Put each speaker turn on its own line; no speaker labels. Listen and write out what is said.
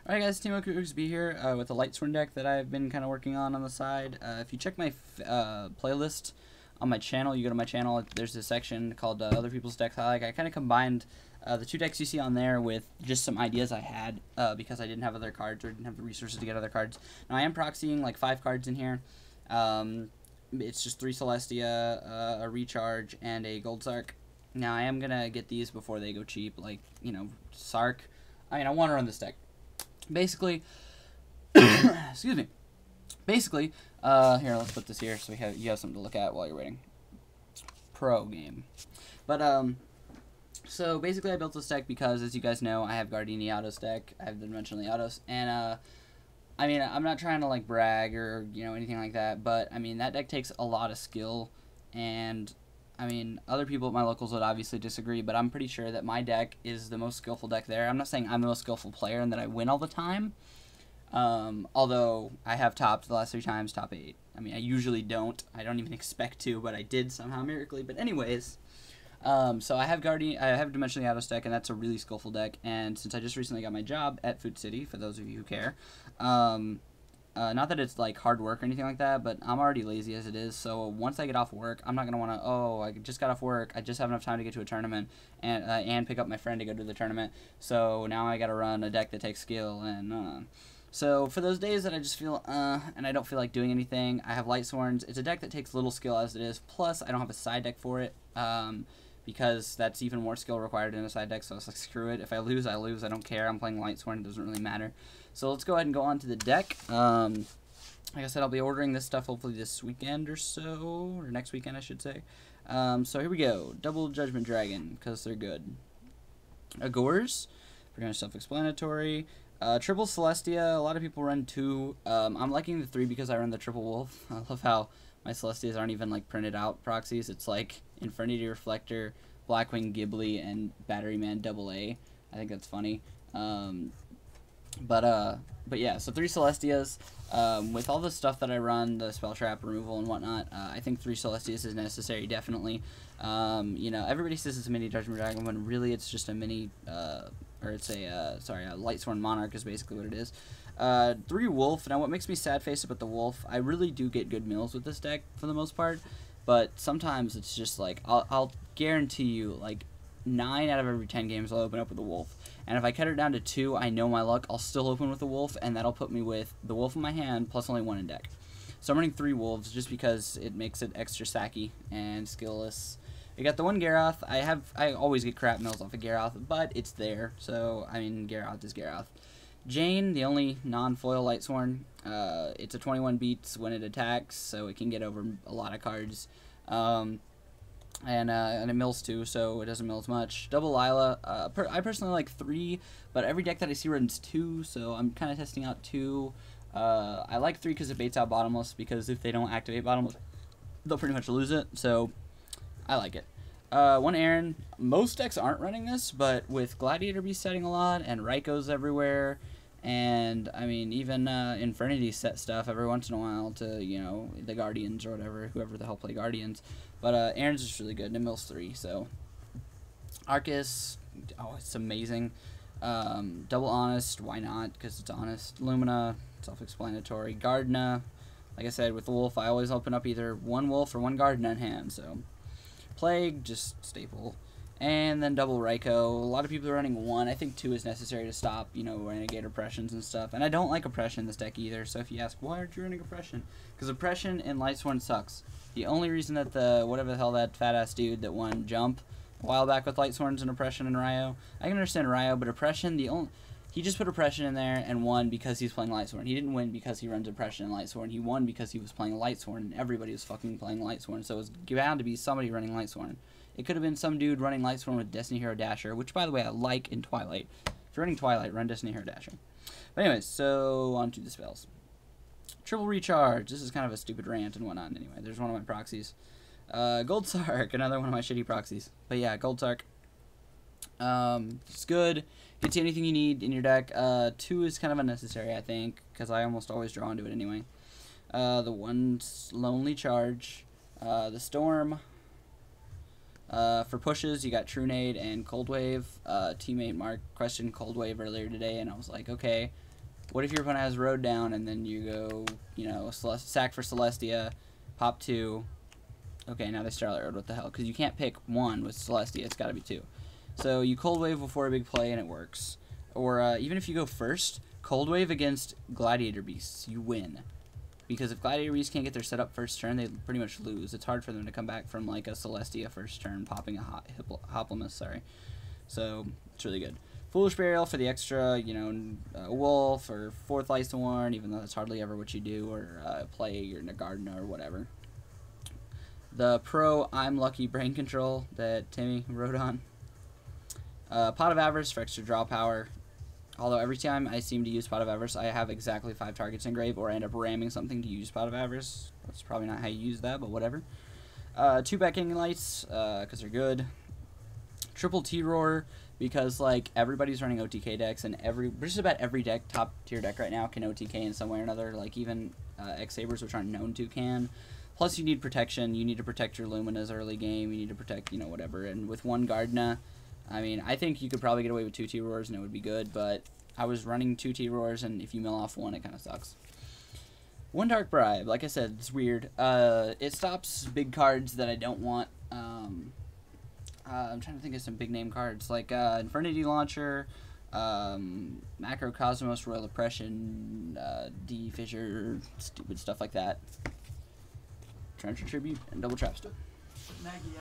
Alright guys, Team Okusby here with a Lightsworn deck that I've been kind of working on the side. If you check my playlist on my channel, you go to my channel, there's a section called Other People's Decks I Like. I kind of combined the two decks you see on there with just some ideas I had because I didn't have other cards or didn't have the resources to get other cards. Now I am proxying like 5 cards in here. It's just 3 Celestia, a Recharge, and a Gold Sark. Now I am going to get these before they go cheap, like, you know, Sark. I mean, I want to run this deck. Basically, excuse me. Basically, here, let's put this here so you have something to look at while you're waiting. Pro game. But, so basically I built this deck because, as you guys know, I have Gardini Autos deck. I have the Dimensionally Autos, and, I mean, I'm not trying to, like, brag or, you know, anything like that, but, I mean, that deck takes a lot of skill, and I mean, other people at my locals would obviously disagree, but I'm pretty sure that my deck is the most skillful deck there. I'm not saying I'm the most skillful player and that I win all the time, although I have topped the last 3 times, top 8. I mean, I usually don't. I don't even expect to, but I did somehow miraculously. But anyways, so I have Dimensionally Autos deck, and that's a really skillful deck. And since I just recently got my job at Food City, for those of you who care, not that it's like hard work or anything like that, but I'm already lazy as it is, so once I get off work, I'm not going to want to, oh, I just got off work, I just have enough time to get to a tournament, and pick up my friend to go to the tournament, so now I got to run a deck that takes skill, and, so for those days that I just feel, and I don't feel like doing anything, I have Lightsworns. It's a deck that takes little skill as it is, plus I don't have a side deck for it, because that's even more skill required in a side deck, so it's like, screw it. If I lose, I lose. I don't care. I'm playing Lightsworn. It doesn't really matter. So let's go ahead and go on to the deck. Like I said, I'll be ordering this stuff hopefully this weekend or so, or next weekend, I should say. So here we go. Double Judgment Dragon, because they're good. Agors, pretty much self-explanatory. Triple Celestia, a lot of people run 2. I'm liking the 3 because I run the Triple Wolf. I love how my Celestias aren't even like printed out proxies. It's like Infernity Reflector, Blackwing Ghibli, and Batteryman AA. I think that's funny. But yeah, so 3 Celestias. With all the stuff that I run, the spell trap removal and whatnot, I think 3 Celestias is necessary, definitely. You know, everybody says it's a mini Judgment Dragon, when really it's just a mini, or it's a, sorry, a Lightsworn Monarch is basically what it is. 3 Wolf. Now, what makes me sad-faced about the Wolf, I really do get good mills with this deck, for the most part, but sometimes it's just like, I'll guarantee you, like, 9 out of every 10 games I'll open up with a Wolf. And if I cut it down to 2, I know my luck, I'll still open with a Wolf, and that'll put me with the Wolf in my hand, plus only 1 in deck. So I'm running 3 Wolves, just because it makes it extra sacky and skillless. We got the 1 Garroth. I always get crap mills off of Garroth, but it's there, so, I mean, Garroth is Garroth. Jane, the only non-foil Lightsworn. It's a 21 beats when it attacks, so it can get over a lot of cards. And it mills 2, so it doesn't mill as much. Double Lila, I personally like 3, but every deck that I see runs 2, so I'm kind of testing out 2. I like 3 because it baits out Bottomless, because if they don't activate Bottomless, they'll pretty much lose it, so I like it. 1 Aaron, most decks aren't running this, but with Gladiator Beast setting a lot, and Raikou everywhere, and, I mean, even Infernity set stuff every once in a while to, you know, the Guardians or whatever, whoever the hell play Guardians. But Aaron's just really good, and it mills 3, so. Arcus, oh, it's amazing. Double Honest, why not, because it's honest. Lumina, self-explanatory. Gardna, like I said, with the Wolf, I always open up either 1 Wolf or 1 Gardna in hand, so. Plague, just staple. And then double Raikou. A lot of people are running 1. I think 2 is necessary to stop, you know, Renegade Oppressions and stuff. And I don't like Oppression in this deck either, so if you ask, why aren't you running Oppression? Because Oppression in Lightsworn sucks. The only reason that the, whatever the hell that fat-ass dude that won Jump a while back with Lightsworns and Oppression and Ryo, I can understand Ryo, but Oppression, he just put Oppression in there and won because he's playing Lightsworn. He didn't win because he runs Oppression in Lightsworn. He won because he was playing Lightsworn, and everybody was fucking playing Lightsworn, so it was bound to be somebody running Lightsworn. It could have been some dude running Lightsworn with Destiny Hero Dasher, which, by the way, I like in Twilight. If you're running Twilight, run Destiny Hero Dasher. But anyways, so on to the spells. Triple Recharge. This is kind of a stupid rant and whatnot. Anyway, there's one of my proxies. Gold Sark, another one of my shitty proxies. But yeah, Gold Sark. It's good. Gets you anything you need in your deck. 2 is kind of unnecessary, I think, because I almost always draw into it anyway. The 1 Lonely Charge. The Storm. For pushes, you got Trunade and Cold Wave. Teammate Mark questioned Cold Wave earlier today, and I was like, okay, What if your opponent has Road down and then you go, you know, sack for Celestia, pop 2. Okay, now they Starlight Road. What the hell? Because you can't pick 1 with Celestia. It's got to be 2. So you Cold Wave before a big play and it works. Or even if you go first, Cold Wave against Gladiator Beasts, you win. Because if Gladiator Beasts can't get their setup first turn, they pretty much lose. It's hard for them to come back from like a Celestia first turn, popping a Hoplimus, sorry. So it's really good. Foolish Burial for the extra, you know, Wolf or 4th Lightsworn, even though that's hardly ever what you do, or Plague or Nagardna or whatever. The Pro I'm Lucky Brain Control that Timmy wrote on. Pot of Avarice for extra draw power. Although every time I seem to use Pot of Avarice, I have exactly 5 targets in grave, or I end up ramming something to use Pot of Avarice. That's probably not how you use that, but whatever. 2 Backing Lights, because they're good. Triple T-Roar, because like everybody's running OTK decks, and just about every deck, top tier deck right now, can OTK in some way or another. Like even X-Sabers, which aren't known to, can. Plus you need protection. You need to protect your Lumina's early game. You need to protect, you know, whatever. And with 1 Gardna, I mean, I think you could probably get away with 2 T-Roars and it would be good, but I was running 2 T-Roars, and if you mill off 1, it kind of sucks. 1 Dark Bribe, like I said, it's weird. It stops big cards that I don't want. I'm trying to think of some big name cards, like Infernity Launcher, Macrocosmos, Royal Oppression, D Fissure, stupid stuff like that. Trencher Tribute, and Double Trapstone.